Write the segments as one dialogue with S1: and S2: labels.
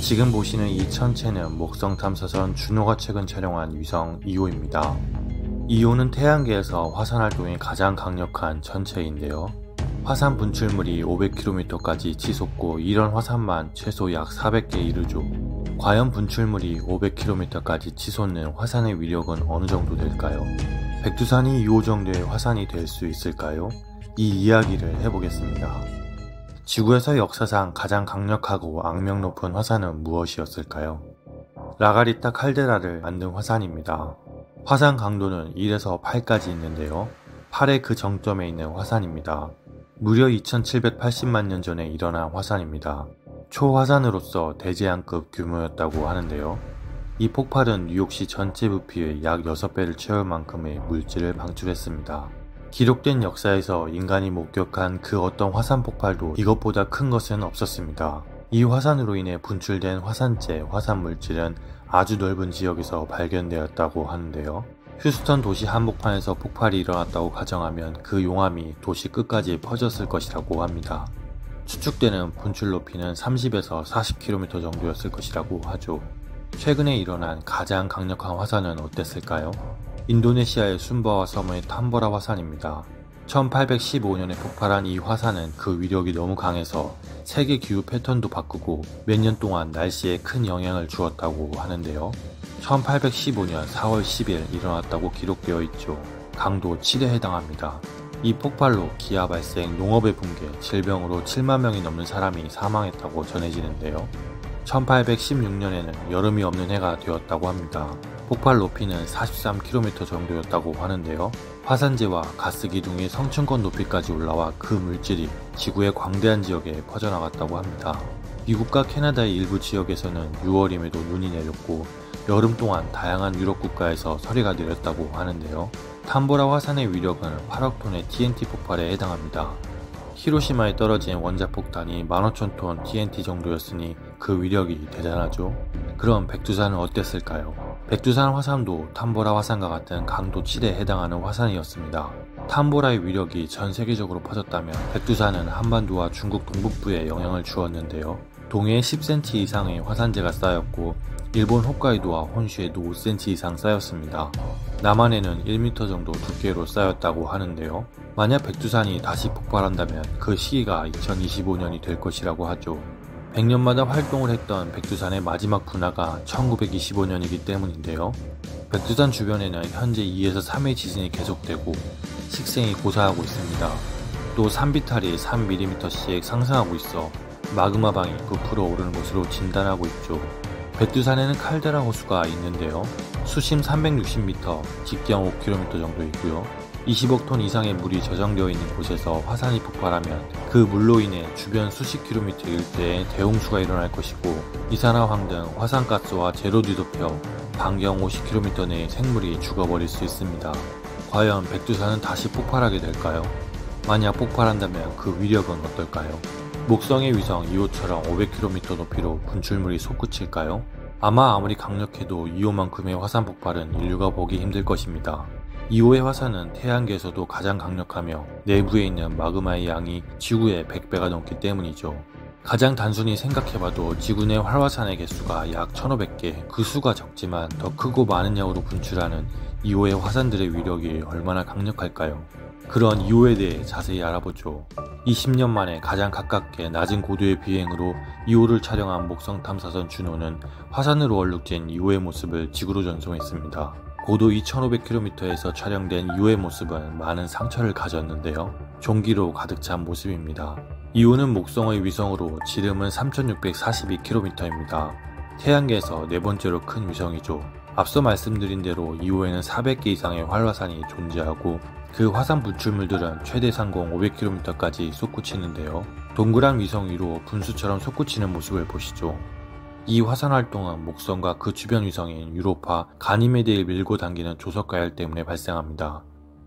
S1: 지금 보시는 이 천체는 목성 탐사선 준호가 최근 촬영한 위성 2호입니다. 2호는 태양계에서 화산 활동이 가장 강력한 천체인데요. 화산 분출물이 500km까지 치솟고 이런 화산만 최소 약 400개 이르죠. 과연 분출물이 500km까지 치솟는 화산의 위력은 어느 정도 될까요? 백두산이 2호 정도의 화산이 될 수 있을까요? 이 이야기를 해보겠습니다. 지구에서 역사상 가장 강력하고 악명 높은 화산은 무엇이었을까요? 라가리타 칼데라를 만든 화산입니다. 화산 강도는 1에서 8까지 있는데요. 8의 그 정점에 있는 화산입니다. 무려 2780만 년 전에 일어난 화산입니다. 초화산으로서 대재앙급 규모였다고 하는데요. 이 폭발은 뉴욕시 전체 부피의 약 6배를 채울 만큼의 물질을 방출했습니다. 기록된 역사에서 인간이 목격한 그 어떤 화산 폭발도 이것보다 큰 것은 없었습니다. 이 화산으로 인해 분출된 화산재, 화산물질은 아주 넓은 지역에서 발견되었다고 하는데요. 휴스턴 도시 한복판에서 폭발이 일어났다고 가정하면 그 용암이 도시 끝까지 퍼졌을 것이라고 합니다. 추측되는 분출 높이는 30에서 40km 정도였을 것이라고 하죠. 최근에 일어난 가장 강력한 화산은 어땠을까요? 인도네시아의 순바와 섬의 탐보라 화산입니다. 1815년에 폭발한 이 화산은 그 위력이 너무 강해서 세계 기후 패턴도 바꾸고 몇 년 동안 날씨에 큰 영향을 주었다고 하는데요. 1815년 4월 10일 일어났다고 기록되어 있죠. 강도 7에 해당합니다. 이 폭발로 기아 발생, 농업의 붕괴, 질병으로 7만 명이 넘는 사람이 사망했다고 전해지는데요. 1816년에는 여름이 없는 해가 되었다고 합니다. 폭발 높이는 43km 정도였다고 하는데요. 화산재와 가스 기둥이 성층권 높이까지 올라와 그 물질이 지구의 광대한 지역에 퍼져나갔다고 합니다. 미국과 캐나다의 일부 지역에서는 6월임에도 눈이 내렸고 여름 동안 다양한 유럽 국가에서 서리가 내렸다고 하는데요. 탐보라 화산의 위력은 8억 톤의 TNT 폭발에 해당합니다. 히로시마에 떨어진 원자폭탄이 15,000톤 TNT 정도였으니 그 위력이 대단하죠. 그럼 백두산은 어땠을까요? 백두산 화산도 탐보라 화산과 같은 강도 7에 해당하는 화산이었습니다. 탐보라의 위력이 전 세계적으로 퍼졌다면 백두산은 한반도와 중국 동북부에 영향을 주었는데요. 동해에 10cm 이상의 화산재가 쌓였고 일본 홋카이도와 혼슈에도 5cm 이상 쌓였습니다. 남한에는 1m 정도 두께로 쌓였다고 하는데요. 만약 백두산이 다시 폭발한다면 그 시기가 2025년이 될 것이라고 하죠. 100년마다 활동을 했던 백두산의 마지막 분화가 1925년이기 때문인데요. 백두산 주변에는 현재 2에서 3의 지진이 계속되고 식생이 고사하고 있습니다. 또 산비탈이 3mm씩 상승하고 있어 마그마방이 부풀어 오르는 것으로 진단하고 있죠. 백두산에는 칼데라 호수가 있는데요. 수심 360m, 직경 5km 정도 있고요. 20억 톤 이상의 물이 저장되어 있는 곳에서 화산이 폭발하면 그 물로 인해 주변 수십 킬로미터 일대에 대홍수가 일어날 것이고 이산화황 등 화산가스와 재로 뒤덮여 반경 50km 내의 생물이 죽어버릴 수 있습니다. 과연 백두산은 다시 폭발하게 될까요? 만약 폭발한다면 그 위력은 어떨까요? 목성의 위성 2호처럼 500km 높이로 분출물이 솟구칠까요? 아무리 강력해도 2호만큼의 화산 폭발은 인류가 보기 힘들 것입니다. 2호의 화산은 태양계에서도 가장 강력하며 내부에 있는 마그마의 양이 지구의 100배가 넘기 때문이죠. 가장 단순히 생각해봐도 지구 내 활화산의 개수가 약 1500개, 그 수가 적지만 더 크고 많은 양으로 분출하는 2호의 화산들의 위력이 얼마나 강력할까요? 그런 2호에 대해 자세히 알아보죠. 20년 만에 가장 가깝게 낮은 고도의 비행으로 2호를 촬영한 목성 탐사선 준호는 화산으로 얼룩진 2호의 모습을 지구로 전송했습니다. 고도 2500km에서 촬영된 2호의 모습은 많은 상처를 가졌는데요. 종기로 가득 찬 모습입니다. 2호는 목성의 위성으로 지름은 3642km입니다. 태양계에서 네 번째로 큰 위성이죠. 앞서 말씀드린 대로 2호에는 400개 이상의 활화산이 존재하고 그 화산 분출물들은 최대 상공 500km까지 솟구치는데요. 동그란 위성 위로 분수처럼 솟구치는 모습을 보시죠. 이 화산 활동은 목성과 그 주변 위성인 유로파, 가니메데를 밀고 당기는 조석가열 때문에 발생합니다.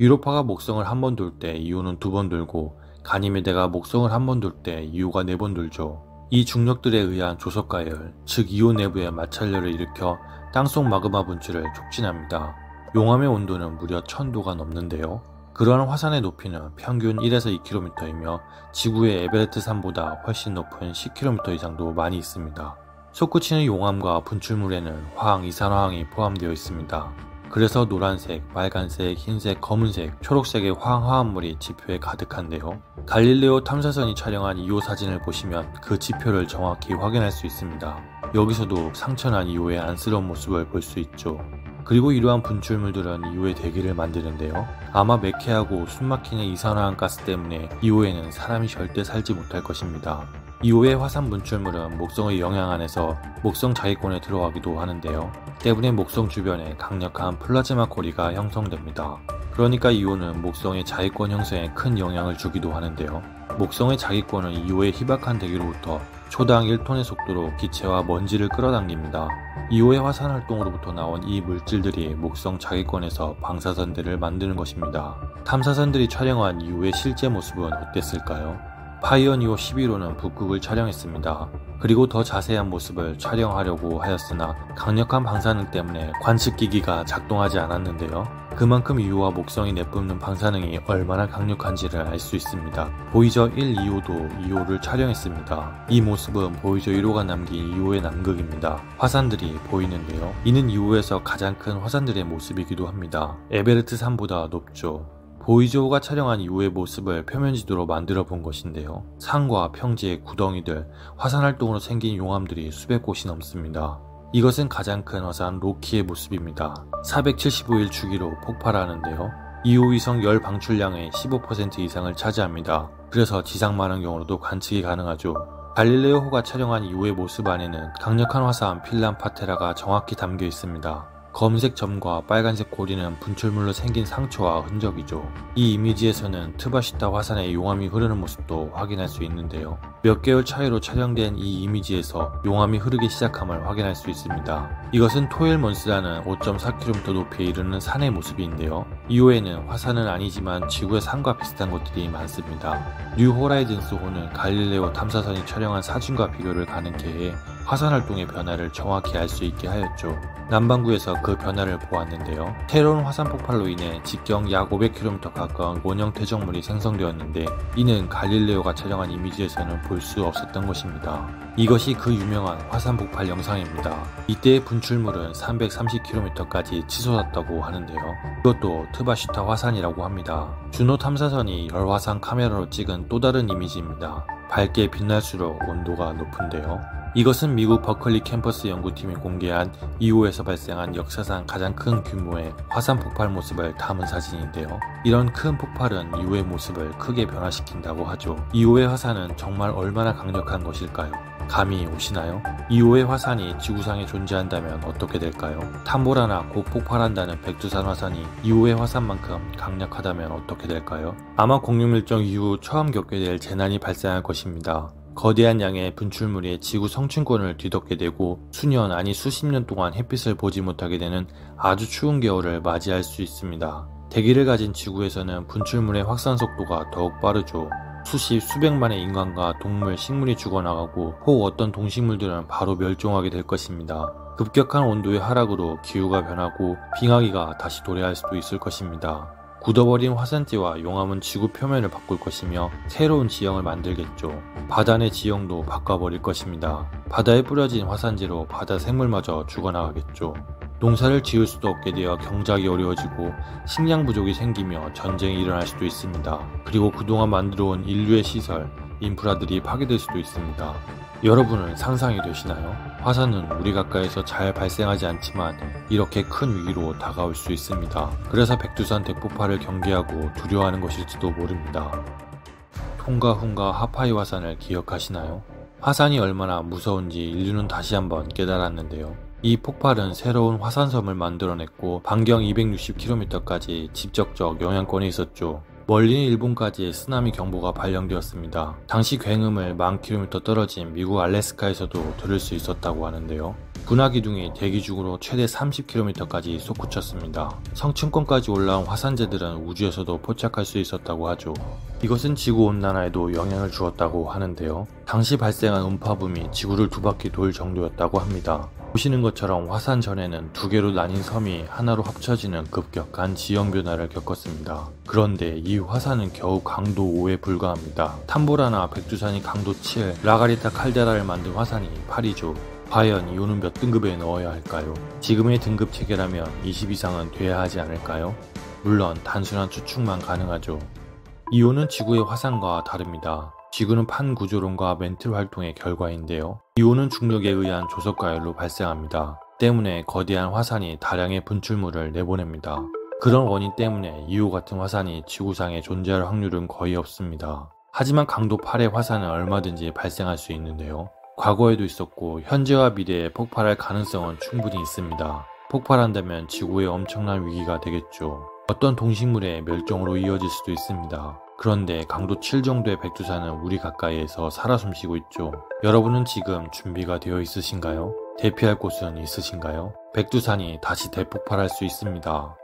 S1: 유로파가 목성을 한 번 돌 때 2호는 2번 돌고 가니메데가 목성을 한 번 돌 때 2호가 4번 돌죠. 이 중력들에 의한 조석가열, 즉 2호 내부의 마찰열을 일으켜 땅속 마그마 분출을 촉진합니다. 용암의 온도는 무려 1000도가 넘는데요. 그러한 화산의 높이는 평균 1에서 2km이며 지구의 에베레스트 산보다 훨씬 높은 10km 이상도 많이 있습니다. 솟구치는 용암과 분출물에는 화학 이산화황이 포함되어 있습니다. 그래서 노란색, 빨간색, 흰색, 검은색, 초록색의 화학화합물이 지표에 가득한데요. 갈릴레오 탐사선이 촬영한 2호 사진을 보시면 그 지표를 정확히 확인할 수 있습니다. 여기서도 상처난 2호의 안쓰러운 모습을 볼 수 있죠. 그리고 이러한 분출물들은 2호의 대기를 만드는데요. 아마 매캐하고 숨막히는 이산화황 가스 때문에 2호에는 사람이 절대 살지 못할 것입니다. 2호의 화산 분출물은 목성의 영향 안에서 목성 자기권에 들어가기도 하는데요. 때문에 목성 주변에 강력한 플라즈마 고리가 형성됩니다. 그러니까 2호는 목성의 자기권 형성에 큰 영향을 주기도 하는데요. 목성의 자기권은 2호의 희박한 대기로부터 초당 1톤의 속도로 기체와 먼지를 끌어당깁니다. 2호의 화산 활동으로부터 나온 이 물질들이 목성 자기권에서 방사선들을 만드는 것입니다. 탐사선들이 촬영한 2호의 실제 모습은 어땠을까요? 파이어니어 11호는 북극을 촬영했습니다. 그리고 더 자세한 모습을 촬영하려고 하였으나 강력한 방사능 때문에 관측기기가 작동하지 않았는데요. 그만큼 2호와 목성이 내뿜는 방사능이 얼마나 강력한지를 알 수 있습니다. 보이저 1, 2호도 2호를 촬영했습니다. 이 모습은 보이저 1호가 남긴 2호의 남극입니다. 화산들이 보이는데요. 이는 2호에서 가장 큰 화산들의 모습이기도 합니다. 에베레트 산보다 높죠. 보이저호가 촬영한 이후의 모습을 표면지도로 만들어 본 것인데요. 산과 평지의 구덩이들, 화산활동으로 생긴 용암들이 수백 곳이 넘습니다. 이것은 가장 큰 화산 로키의 모습입니다. 475일 주기로 폭발하는데요. 2호 위성 열 방출량의 15% 이상을 차지합니다. 그래서 지상 만원경으로도 관측이 가능하죠. 갈릴레오호가 촬영한 이후의 모습 안에는 강력한 화산 필람 파테라가 정확히 담겨 있습니다. 검은색 점과 빨간색 고리는 분출물로 생긴 상처와 흔적이죠. 이 이미지에서는 트바시타 화산의 용암이 흐르는 모습도 확인할 수 있는데요. 몇 개월 차이로 촬영된 이 이미지에서 용암이 흐르기 시작함을 확인할 수 있습니다. 이것은 토일먼스라는 5.4km 높이에 이르는 산의 모습인데요. 이후에는 화산은 아니지만 지구의 산과 비슷한 것들이 많습니다. 뉴 호라이즌스 호는 갈릴레오 탐사선이 촬영한 사진과 비교를 가능케 해 화산 활동의 변화를 정확히 알 수 있게 하였죠. 남반구에서 그 변화를 보았는데요. 새로운 화산 폭발로 인해 직경 약 500km 가까운 원형 퇴적물이 생성되었는데 이는 갈릴레오가 촬영한 이미지에서는 볼 수 없었던 것입니다. 이것이 그 유명한 화산 폭발 영상입니다. 이때의 분출물은 330km까지 치솟았다고 하는데요. 이것도 트바시타 화산이라고 합니다. 주노 탐사선이 열화산 카메라로 찍은 또 다른 이미지입니다. 밝게 빛날수록 온도가 높은데요. 이것은 미국 버클리 캠퍼스 연구팀이 공개한 2호에서 발생한 역사상 가장 큰 규모의 화산 폭발 모습을 담은 사진인데요. 이런 큰 폭발은 2호의 모습을 크게 변화시킨다고 하죠. 2호의 화산은 정말 얼마나 강력한 것일까요? 감이 오시나요? 2호의 화산이 지구상에 존재한다면 어떻게 될까요? 탐보라나 곧 폭발한다는 백두산 화산이 2호의 화산만큼 강력하다면 어떻게 될까요? 아마 공룡밀종 이후 처음 겪게 될 재난이 발생할 것입니다. 거대한 양의 분출물이 지구 성층권을 뒤덮게 되고 수년 아니 수십 년 동안 햇빛을 보지 못하게 되는 아주 추운 겨울을 맞이할 수 있습니다. 대기를 가진 지구에서는 분출물의 확산 속도가 더욱 빠르죠. 수십 수백만의 인간과 동물, 식물이 죽어나가고 혹 어떤 동식물들은 바로 멸종하게 될 것입니다. 급격한 온도의 하락으로 기후가 변하고 빙하기가 다시 도래할 수도 있을 것입니다. 굳어버린 화산재와 용암은 지구 표면을 바꿀 것이며 새로운 지형을 만들겠죠. 바다 내 지형도 바꿔버릴 것입니다. 바다에 뿌려진 화산재로 바다 생물마저 죽어나가겠죠. 농사를 지을 수도 없게 되어 경작이 어려워지고 식량 부족이 생기며 전쟁이 일어날 수도 있습니다. 그리고 그동안 만들어온 인류의 시설, 인프라들이 파괴될 수도 있습니다. 여러분은 상상이 되시나요? 화산은 우리 가까이서 잘 발생하지 않지만 이렇게 큰 위기로 다가올 수 있습니다. 그래서 백두산 대폭발을 경계하고 두려워하는 것일지도 모릅니다. 통가훈가 하파이 화산을 기억하시나요? 화산이 얼마나 무서운지 인류는 다시 한번 깨달았는데요. 이 폭발은 새로운 화산섬을 만들어냈고 반경 260km까지 직접적 영향권에 있었죠. 멀리 일본까지 쓰나미 경보가 발령되었습니다. 당시 굉음을 10,000km 떨어진 미국 알래스카에서도 들을 수 있었다고 하는데요. 분화기둥이 대기중으로 최대 30km까지 솟구쳤습니다. 성층권까지 올라온 화산재들은 우주에서도 포착할 수 있었다고 하죠. 이것은 지구온난화에도 영향을 주었다고 하는데요. 당시 발생한 음파붐이 지구를 2바퀴 돌 정도였다고 합니다. 보시는 것처럼 화산 전에는 2개로 나뉜 섬이 하나로 합쳐지는 급격한 지형 변화를 겪었습니다. 그런데 이 화산은 겨우 강도 5에 불과합니다. 탐보라나 백두산이 강도 7, 라가리타 칼데라를 만든 화산이 8이죠. 과연 이온은 몇 등급에 넣어야 할까요? 지금의 등급 체계라면 20 이상은 돼야 하지 않을까요? 물론 단순한 추측만 가능하죠. 이온은 지구의 화산과 다릅니다. 지구는 판 구조론과 멘틀 활동의 결과인데요. 이온은 중력에 의한 조석과열로 발생합니다. 때문에 거대한 화산이 다량의 분출물을 내보냅니다. 그런 원인 때문에 이오 같은 화산이 지구상에 존재할 확률은 거의 없습니다. 하지만 강도 8의 화산은 얼마든지 발생할 수 있는데요. 과거에도 있었고 현재와 미래에 폭발할 가능성은 충분히 있습니다. 폭발한다면 지구에 엄청난 위기가 되겠죠. 어떤 동식물의 멸종으로 이어질 수도 있습니다. 그런데 강도 7 정도의 백두산은 우리 가까이에서 살아 숨쉬고 있죠. 여러분은 지금 준비가 되어 있으신가요? 대피할 곳은 있으신가요? 백두산이 다시 대폭발할 수 있습니다.